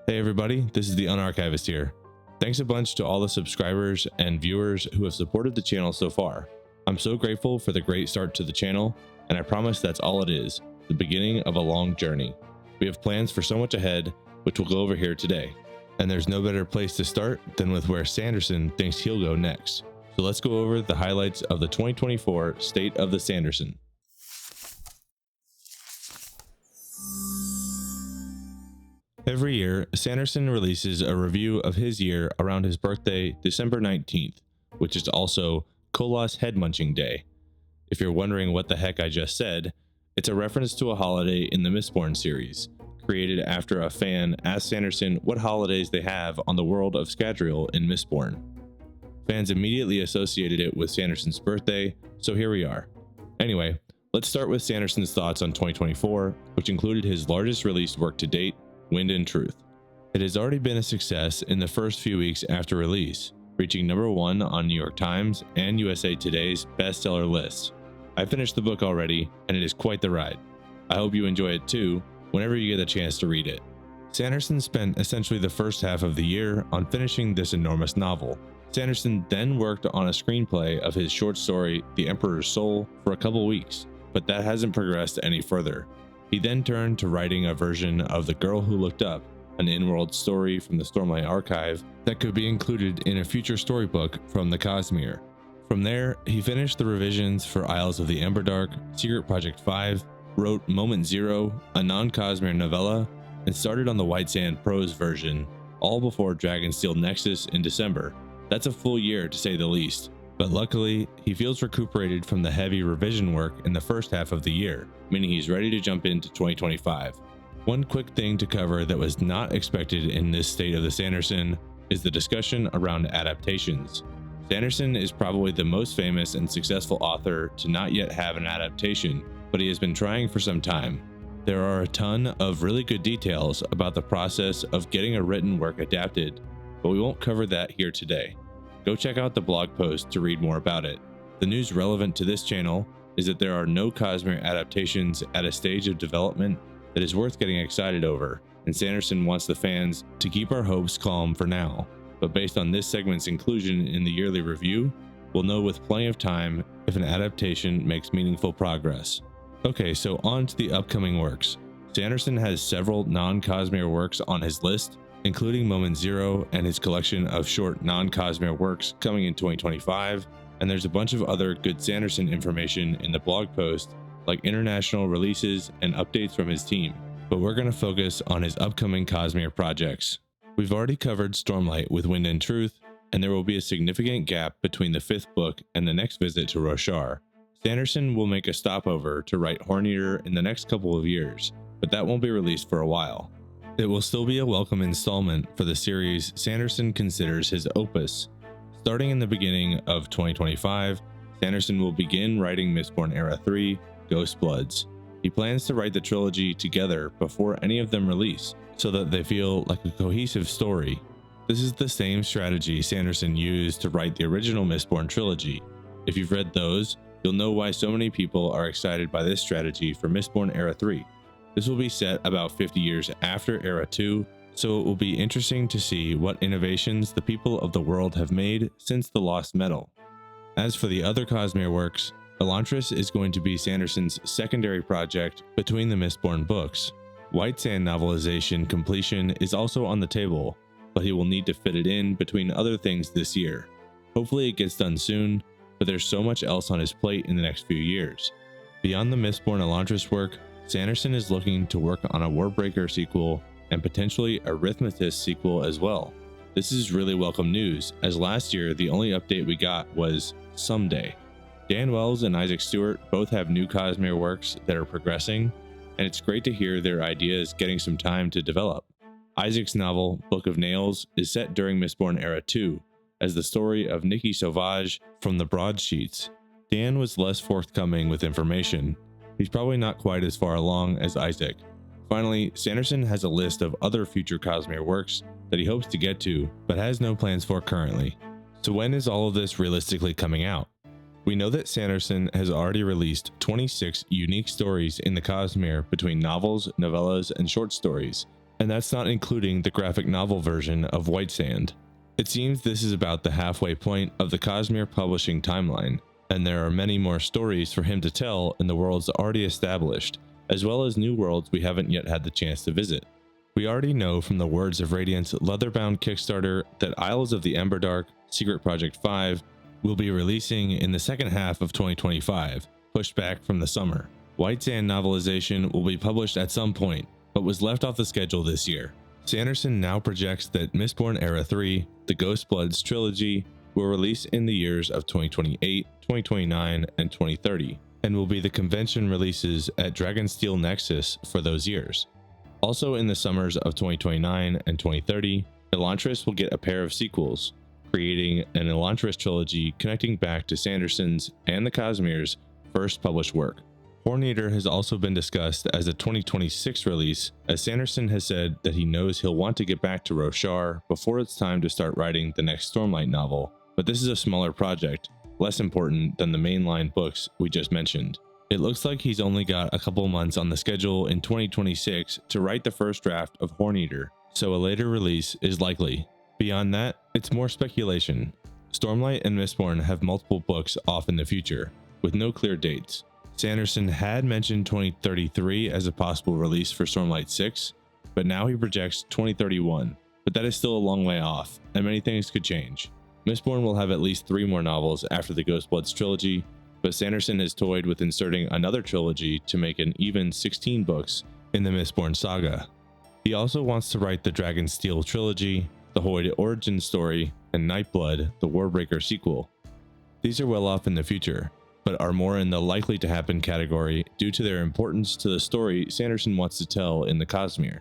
Hey everybody, this is the Unarchivist here. Thanks a bunch to all the subscribers and viewers who have supported the channel so far. I'm so grateful for the great start to the channel, and I promise that's all it is, the beginning of a long journey. We have plans for so much ahead, which we'll go over here today. And there's no better place to start than with where Sanderson thinks he'll go next. So let's go over the highlights of the 2024 State of the Sanderson. Every year, Sanderson releases a review of his year around his birthday, December 19th, which is also Koloss Head Munching Day. If you're wondering what the heck I just said, it's a reference to a holiday in the Mistborn series, created after a fan asked Sanderson what holidays they have on the world of Scadrial in Mistborn. Fans immediately associated it with Sanderson's birthday, so here we are. Anyway, let's start with Sanderson's thoughts on 2024, which included his largest released work to date, Wind and Truth. It has already been a success in the first few weeks after release, reaching #1 on New York Times and USA Today's bestseller list. I finished the book already, and it is quite the ride. I hope you enjoy it too, whenever you get a chance to read it. Sanderson spent essentially the first half of the year on finishing this enormous novel. Sanderson then worked on a screenplay of his short story, The Emperor's Soul, for a couple weeks, but that hasn't progressed any further. He then turned to writing a version of The Girl Who Looked Up, an in-world story from the Stormlight Archive that could be included in a future storybook from the Cosmere. From there, he finished the revisions for Isles of the Emberdark, Secret Project 5, wrote Moment Zero, a non-Cosmere novella, and started on the White Sand prose version, all before Dragonsteel Nexus in December. That's a full year to say the least, but luckily, he feels recuperated from the heavy revision work in the first half of the year, meaning he's ready to jump into 2025. One quick thing to cover that was not expected in this State of the Sanderson is the discussion around adaptations. Sanderson is probably the most famous and successful author to not yet have an adaptation, but he has been trying for some time. There are a ton of really good details about the process of getting a written work adapted, but we won't cover that here today. Go check out the blog post to read more about it. The news relevant to this channel is that there are no Cosmere adaptations at a stage of development that is worth getting excited over, and Sanderson wants the fans to keep our hopes calm for now. But based on this segment's inclusion in the yearly review, we'll know with plenty of time if an adaptation makes meaningful progress. Okay, so on to the upcoming works. Sanderson has several non-Cosmere works on his list, including Moment Zero and his collection of short non-Cosmere works coming in 2025, and there's a bunch of other good Sanderson information in the blog post, like international releases and updates from his team, but we're going to focus on his upcoming Cosmere projects. We've already covered Stormlight with Wind and Truth, and there will be a significant gap between the 5th book and the next visit to Roshar. Sanderson will make a stopover to write Horneater in the next couple of years, but that won't be released for a while. It will still be a welcome installment for the series Sanderson considers his opus. Starting in the beginning of 2025, Sanderson will begin writing Mistborn Era 3, Ghost Bloods. He plans to write the trilogy together before any of them release, so that they feel like a cohesive story. This is the same strategy Sanderson used to write the original Mistborn trilogy. If you've read those, you'll know why so many people are excited by this strategy for Mistborn Era 3. This will be set about 50 years after Era 2, so it will be interesting to see what innovations the people of the world have made since the Lost Metal. As for the other Cosmere works, Elantris is going to be Sanderson's secondary project between the Mistborn books. White Sand novelization completion is also on the table, but he will need to fit it in between other things this year. Hopefully it gets done soon, but there's so much else on his plate in the next few years. Beyond the Mistborn Elantris work, Sanderson is looking to work on a Warbreaker sequel and potentially a Rhythmatist sequel as well. This is really welcome news, as last year the only update we got was someday. Dan Wells and Isaac Stewart both have new Cosmere works that are progressing, and it's great to hear their ideas getting some time to develop. Isaac's novel, Book of Nails, is set during Mistborn Era 2, as the story of Nikki Sauvage from the Broadsheets. Dan was less forthcoming with information. He's probably not quite as far along as Isaac. Finally, Sanderson has a list of other future Cosmere works that he hopes to get to, but has no plans for currently. So when is all of this realistically coming out? We know that Sanderson has already released 26 unique stories in the Cosmere between novels, novellas, and short stories, and that's not including the graphic novel version of White Sand. It seems this is about the halfway point of the Cosmere publishing timeline, and there are many more stories for him to tell in the worlds already established, as well as new worlds we haven't yet had the chance to visit. We already know from the Words of Radiance leather-bound Kickstarter that Isles of the Emberdark Secret Project 5 will be releasing in the second half of 2025, pushed back from the summer. White Sand novelization will be published at some point, but was left off the schedule this year. Sanderson now projects that Mistborn Era 3, the Ghostbloods trilogy, will release in the years of 2028, 2029, and 2030, and will be the convention releases at Dragonsteel Nexus for those years. Also in the summers of 2029 and 2030, Elantris will get a pair of sequels, creating an Elantris trilogy connecting back to Sanderson's and the Cosmere's first published work. Horneater has also been discussed as a 2026 release, as Sanderson has said that he knows he'll want to get back to Roshar before it's time to start writing the next Stormlight novel, but this is a smaller project, less important than the mainline books we just mentioned. It looks like he's only got a couple months on the schedule in 2026 to write the first draft of Horneater, so a later release is likely. Beyond that, it's more speculation. Stormlight and Mistborn have multiple books off in the future, with no clear dates. Sanderson had mentioned 2033 as a possible release for Stormlight 6, but now he projects 2031, but that is still a long way off, and many things could change. Mistborn will have at least 3 more novels after the Ghostbloods trilogy, but Sanderson has toyed with inserting another trilogy to make an even 16 books in the Mistborn saga. He also wants to write the Dragonsteel trilogy, the Hoid origin story, and Nightblood, the Warbreaker sequel. These are well off in the future, but are more in the likely to happen category due to their importance to the story Sanderson wants to tell in the Cosmere.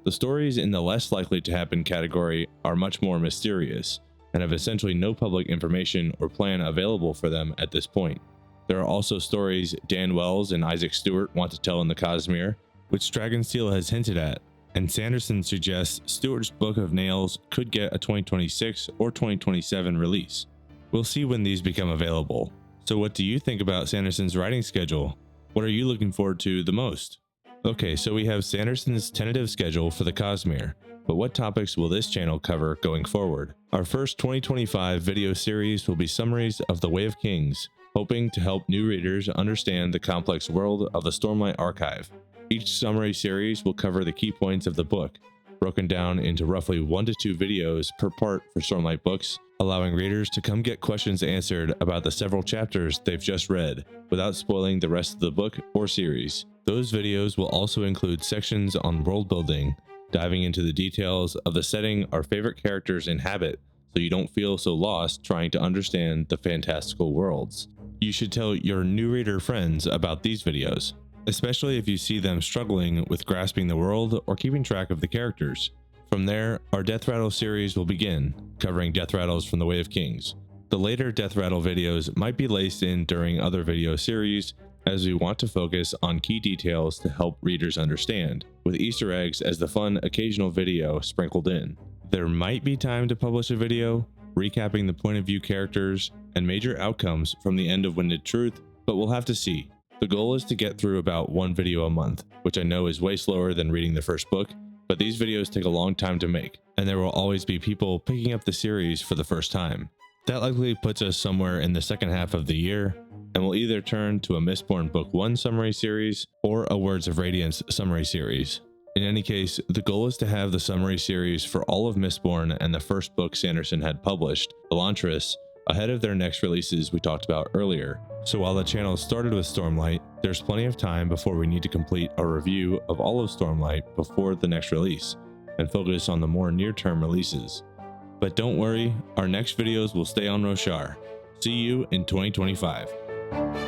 The stories in the less likely to happen category are much more mysterious, and have essentially no public information or plan available for them at this point. There are also stories Dan Wells and Isaac Stewart want to tell in the Cosmere, which Dragonsteel has hinted at, and Sanderson suggests Stewart's Book of Nails could get a 2026 or 2027 release. We'll see when these become available. So what do you think about Sanderson's writing schedule? What are you looking forward to the most? Okay, so we have Sanderson's tentative schedule for the Cosmere, but what topics will this channel cover going forward? Our first 2025 video series will be summaries of The Way of Kings, hoping to help new readers understand the complex world of the Stormlight Archive. Each summary series will cover the key points of the book, broken down into roughly 1 to 2 videos per part for Stormlight books, allowing readers to come get questions answered about the several chapters they've just read, without spoiling the rest of the book or series. Those videos will also include sections on world building, diving into the details of the setting our favorite characters inhabit, so you don't feel so lost trying to understand the fantastical worlds. You should tell your new reader friends about these videos, especially if you see them struggling with grasping the world or keeping track of the characters. From there, our Death Rattle series will begin, covering death rattles from the Way of Kings. The later Death Rattle videos might be laced in during other video series, as we want to focus on key details to help readers understand, with Easter eggs as the fun occasional video sprinkled in. There might be time to publish a video, recapping the point of view characters and major outcomes from the end of Winded Truth, but we'll have to see. The goal is to get through about 1 video a month, which I know is way slower than reading the first book, but these videos take a long time to make, and there will always be people picking up the series for the first time. That likely puts us somewhere in the second half of the year, and we'll either turn to a Mistborn Book 1 summary series or a Words of Radiance summary series. In any case, the goal is to have the summary series for all of Mistborn and the first book Sanderson had published, Elantris, ahead of their next releases we talked about earlier. So while the channel started with Stormlight, there's plenty of time before we need to complete a review of all of Stormlight before the next release, and focus on the more near-term releases. But don't worry, our next videos will stay on Roshar. See you in 2025.